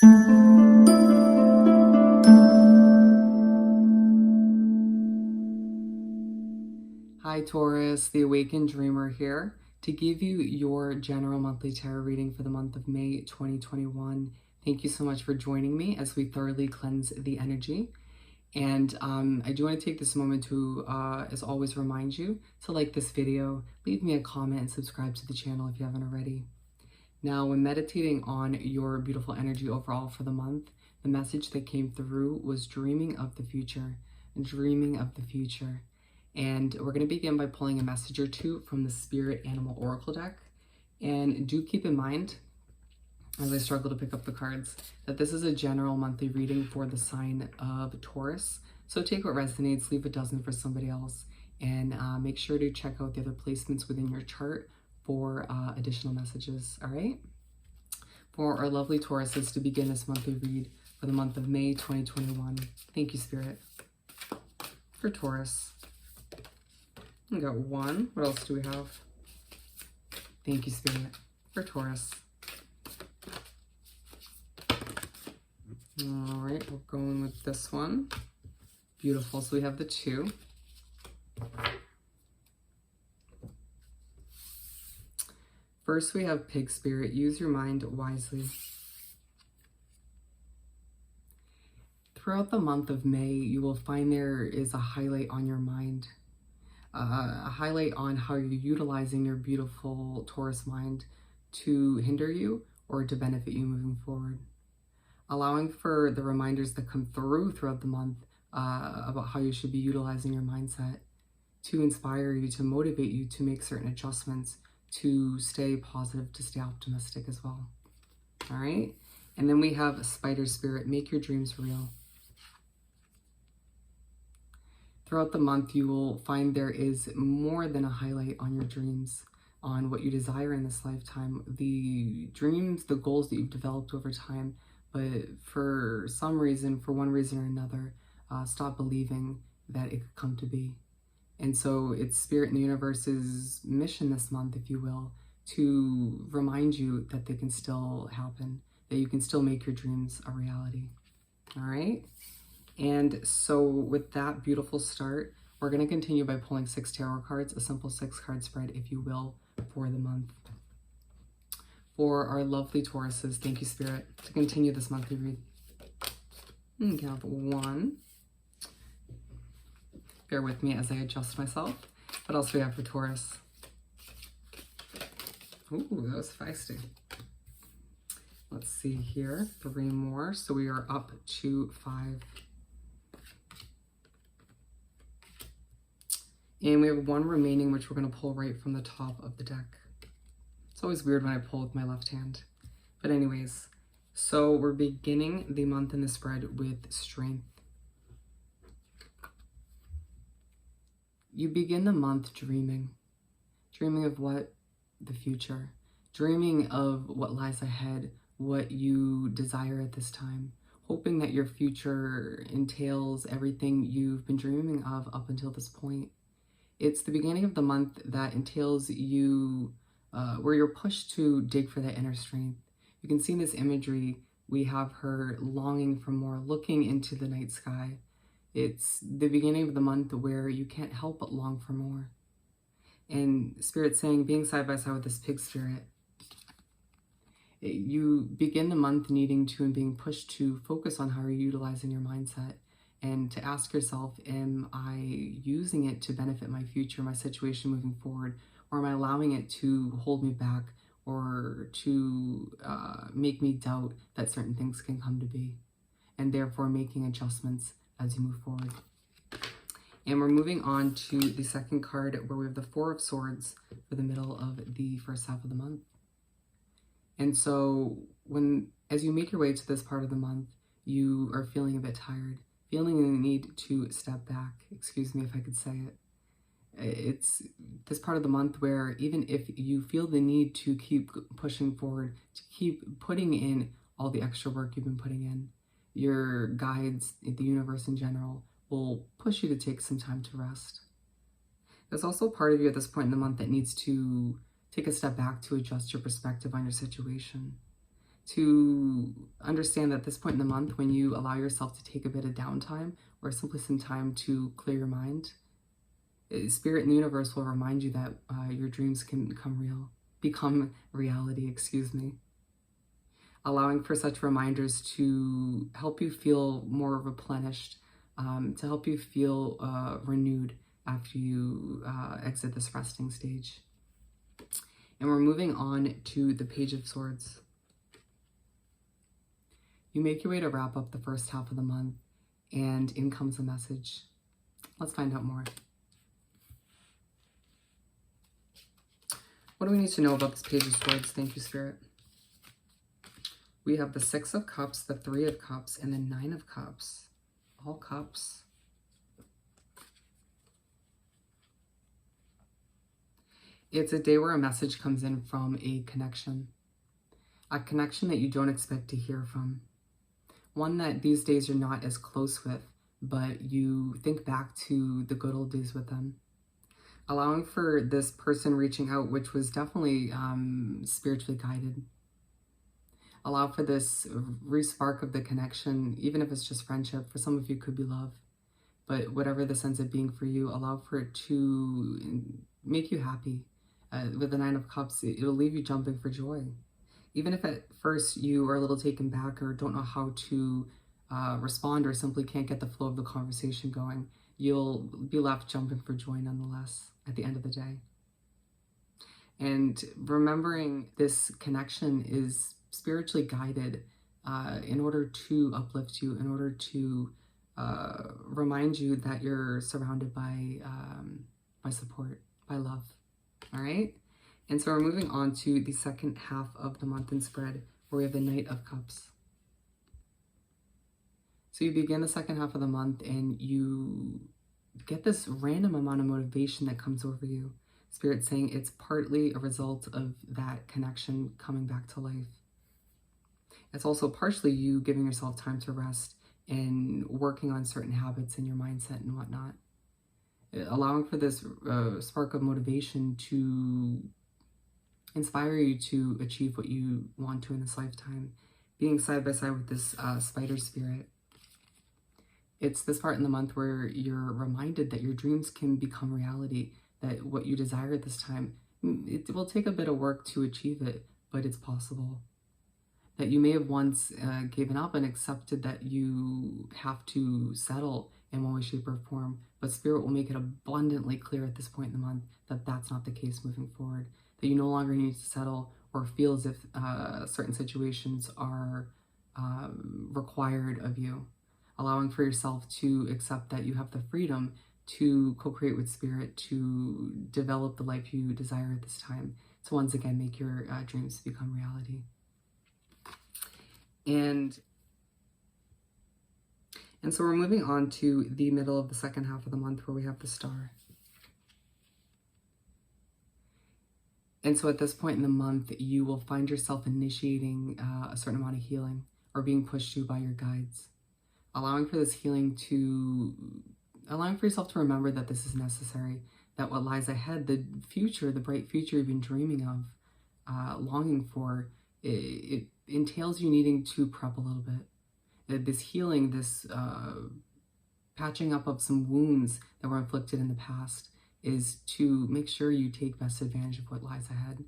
Hi Taurus, the Awakened Dreamer here to give you your general monthly tarot reading for the month of May 2021. Thank you so much for joining me as we thoroughly cleanse the energy. And I do want to take this moment to, as always, remind you to like this video, leave me a comment, and subscribe to the channel if you haven't already. Now, when meditating on your beautiful energy overall for the month, the message that came through was dreaming of the future, dreaming of the future. And we're going to begin by pulling a message or two from the Spirit Animal Oracle deck. And do keep in mind, as I struggle to pick up the cards, that this is a general monthly reading for the sign of Taurus. So take what resonates, leave what doesn't for somebody else, and make sure to check out the other placements within your chart for additional messages, all right? For our lovely Tauruses to begin this monthly read for the month of May 2021. Thank you, Spirit. For Taurus, we got one. What else do we have? Thank you, Spirit. For Taurus. All right, we're going with this one. Beautiful. So we have the 2. First, we have Pig Spirit. Use your mind wisely. Throughout the month of May, you will find there is a highlight on your mind. A highlight on how you're utilizing your beautiful Taurus mind to hinder you or to benefit you moving forward. Allowing for the reminders that come through throughout the month about how you should be utilizing your mindset to inspire you, to motivate you to make certain adjustments, to stay positive, to stay optimistic as well. All right? And then we have Spider Spirit. Make your dreams real. Throughout the month, you will find there is more than a highlight on your dreams, on what you desire in this lifetime, the dreams, the goals that you've developed over time, but for some reason, for one reason or another, stop believing that it could come to be. And so it's Spirit and the Universe's mission this month, if you will, to remind you that they can still happen, that you can still make your dreams a reality. All right? And so with that beautiful start, we're going to continue by pulling 6 tarot cards, a simple 6-card spread, if you will, for the month. For our lovely Tauruses, thank you, Spirit, to continue this monthly read. We have 1. Bear with me as I adjust myself. What else do we have for Taurus? Ooh, that was feisty. Let's see here. 3 more. So we are up to 5. And we have 1 remaining, which we're going to pull right from the top of the deck. It's always weird when I pull with my left hand. But anyways, so we're beginning the month in the spread with Strength. You begin the month dreaming. Dreaming of what? The future. Dreaming of what lies ahead, what you desire at this time. Hoping that your future entails everything you've been dreaming of up until this point. It's the beginning of the month that entails you, where you're pushed to dig for that inner strength. You can see in this imagery, we have her longing for more, looking into the night sky. It's the beginning of the month where you can't help but long for more. And Spirit's saying, being side by side with this Pig Spirit, you begin the month needing to and being pushed to focus on how you're utilizing your mindset. And to ask yourself, am I using it to benefit my future, my situation moving forward? Or am I allowing it to hold me back or to make me doubt that certain things can come to be? And therefore making adjustments as you move forward. And we're moving on to the second card where we have the 4 of Swords for the middle of the first half of the month. And so as you make your way to this part of the month, you are feeling a bit tired. Feeling the need to step back, excuse me if I could say it. It's this part of the month where even if you feel the need to keep pushing forward, to keep putting in all the extra work you've been putting in, your guides, the universe in general, will push you to take some time to rest. There's also part of you at this point in the month that needs to take a step back to adjust your perspective on your situation. to understand that at this point in the month, when you allow yourself to take a bit of downtime or simply some time to clear your mind, Spirit and the universe will remind you that your dreams can become reality, excuse me. Allowing for such reminders to help you feel more replenished, to help you feel renewed after you exit this resting stage. And we're moving on to the Page of Swords. You make your way to wrap up the first half of the month, and in comes a message. Let's find out more. What do we need to know about this Page of Swords? Thank you, Spirit. We have the Six of Cups, the Three of Cups, and the Nine of Cups. All cups. It's a day where a message comes in from a connection that you don't expect to hear from. One that these days you're not as close with, but you think back to the good old days with them. Allowing for this person reaching out, which was definitely spiritually guided. Allow for this re-spark of the connection, even if it's just friendship. For some of you, it could be love. But whatever this ends up being for you, allow for it to make you happy. With the Nine of Cups, it'll leave you jumping for joy. Even if at first you are a little taken back or don't know how to respond or simply can't get the flow of the conversation going, you'll be left jumping for joy nonetheless at the end of the day. And remembering this connection is spiritually guided in order to uplift you, in order to remind you that you're surrounded by support, by love. All right? And so we're moving on to the second half of the month in spread, where we have the Knight of Cups. So you begin the second half of the month and you get this random amount of motivation that comes over you. Spirit saying it's partly a result of that connection coming back to life. It's also partially you giving yourself time to rest and working on certain habits in your mindset and whatnot. Allowing for this spark of motivation to inspire you to achieve what you want to in this lifetime. Being side by side with this spider spirit. It's this part in the month where you're reminded that your dreams can become reality, that what you desire at this time, it will take a bit of work to achieve it, but it's possible. That you may have once given up and accepted that you have to settle in one way, shape, or form, but Spirit will make it abundantly clear at this point in the month that that's not the case moving forward, that you no longer need to settle or feel as if certain situations are required of you. Allowing for yourself to accept that you have the freedom to co-create with Spirit, to develop the life you desire at this time, to once again make your dreams become reality. And so we're moving on to the middle of the second half of the month, where we have the Star. And so at this point in the month, you will find yourself initiating a certain amount of healing or being pushed to by your guides. Allowing for this healing allowing for yourself to remember that this is necessary, that what lies ahead, the future, the bright future you've been dreaming of, longing for, it entails you needing to prep a little bit. This healing, this patching up of some wounds that were inflicted in the past is to make sure you take best advantage of what lies ahead,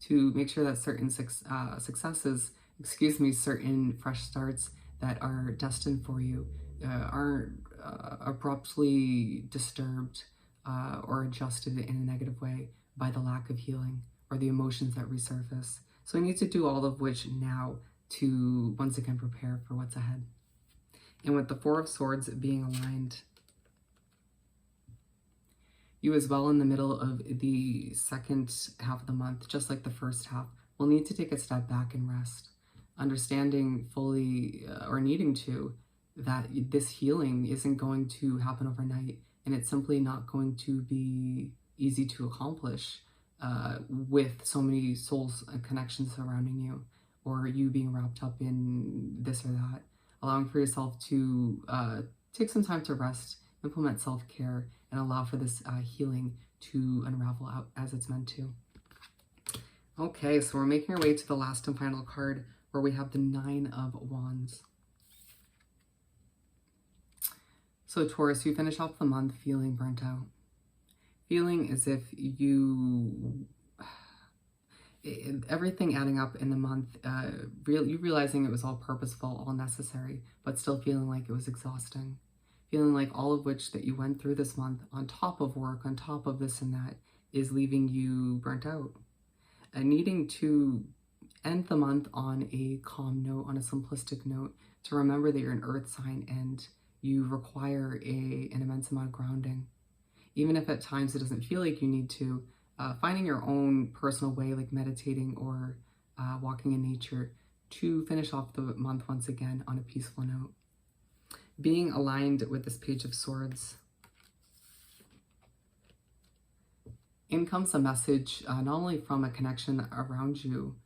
to make sure that certain successes, certain fresh starts that are destined for you aren't abruptly disturbed or adjusted in a negative way by the lack of healing or the emotions that resurface. So we need to do all of which now to once again prepare for what's ahead. And with the Four of Swords being aligned, you as well in the middle of the second half of the month, just like the first half, will need to take a step back and rest. Understanding fully or needing to that this healing isn't going to happen overnight, and it's simply not going to be easy to accomplish with so many souls and connections surrounding you, or you being wrapped up in this or that. Allowing for yourself to take some time to rest, implement self-care, and allow for this healing to unravel out as it's meant to. Okay, so we're making our way to the last and final card, where we have the 9 of Wands. So Taurus, you finish off the month feeling burnt out, feeling as if everything adding up in the month, you realizing it was all purposeful, all necessary, but still feeling like it was exhausting. Feeling like all of which that you went through this month, on top of work, on top of this and that, is leaving you burnt out. And needing to end the month on a calm note, on a simplistic note, to remember that you're an earth sign and you require an immense amount of grounding. Even if at times it doesn't feel like you need to, finding your own personal way, like meditating or walking in nature, to finish off the month once again on a peaceful note. Being aligned with this Page of Swords. In comes a message, not only from a connection around you,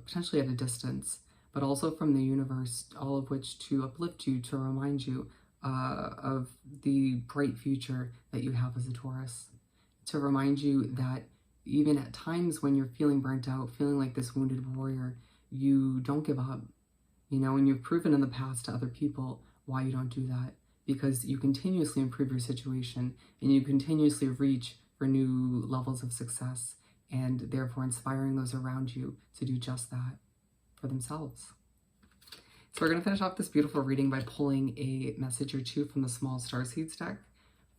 potentially at a distance, but also from the universe, all of which to uplift you, to remind you of the bright future that you have as a Taurus. To remind you that even at times when you're feeling burnt out, feeling like this wounded warrior, you don't give up. You know, and you've proven in the past to other people why you don't do that, because you continuously improve your situation and you continuously reach for new levels of success, and therefore inspiring those around you to do just that for themselves. So we're going to finish off this beautiful reading by pulling a message or two from the Small Starseeds deck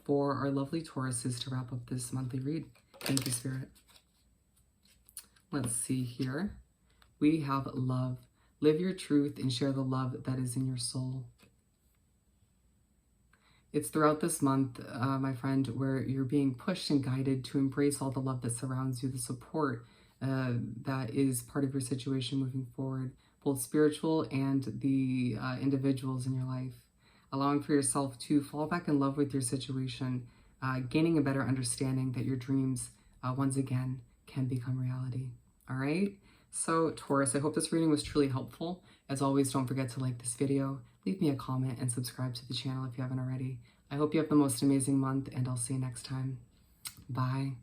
for our lovely Tauruses to wrap up this monthly read. Thank you, Spirit. Let's see here. We have love. Live your truth and share the love that is in your soul. It's throughout this month, my friend, where you're being pushed and guided to embrace all the love that surrounds you, the support that is part of your situation moving forward, both spiritual and the individuals in your life. Allowing for yourself to fall back in love with your situation, gaining a better understanding that your dreams, once again, can become reality. All right? So, Taurus, I hope this reading was truly helpful. As always, don't forget to like this video, leave me a comment, and subscribe to the channel if you haven't already. I hope you have the most amazing month, and I'll see you next time. Bye.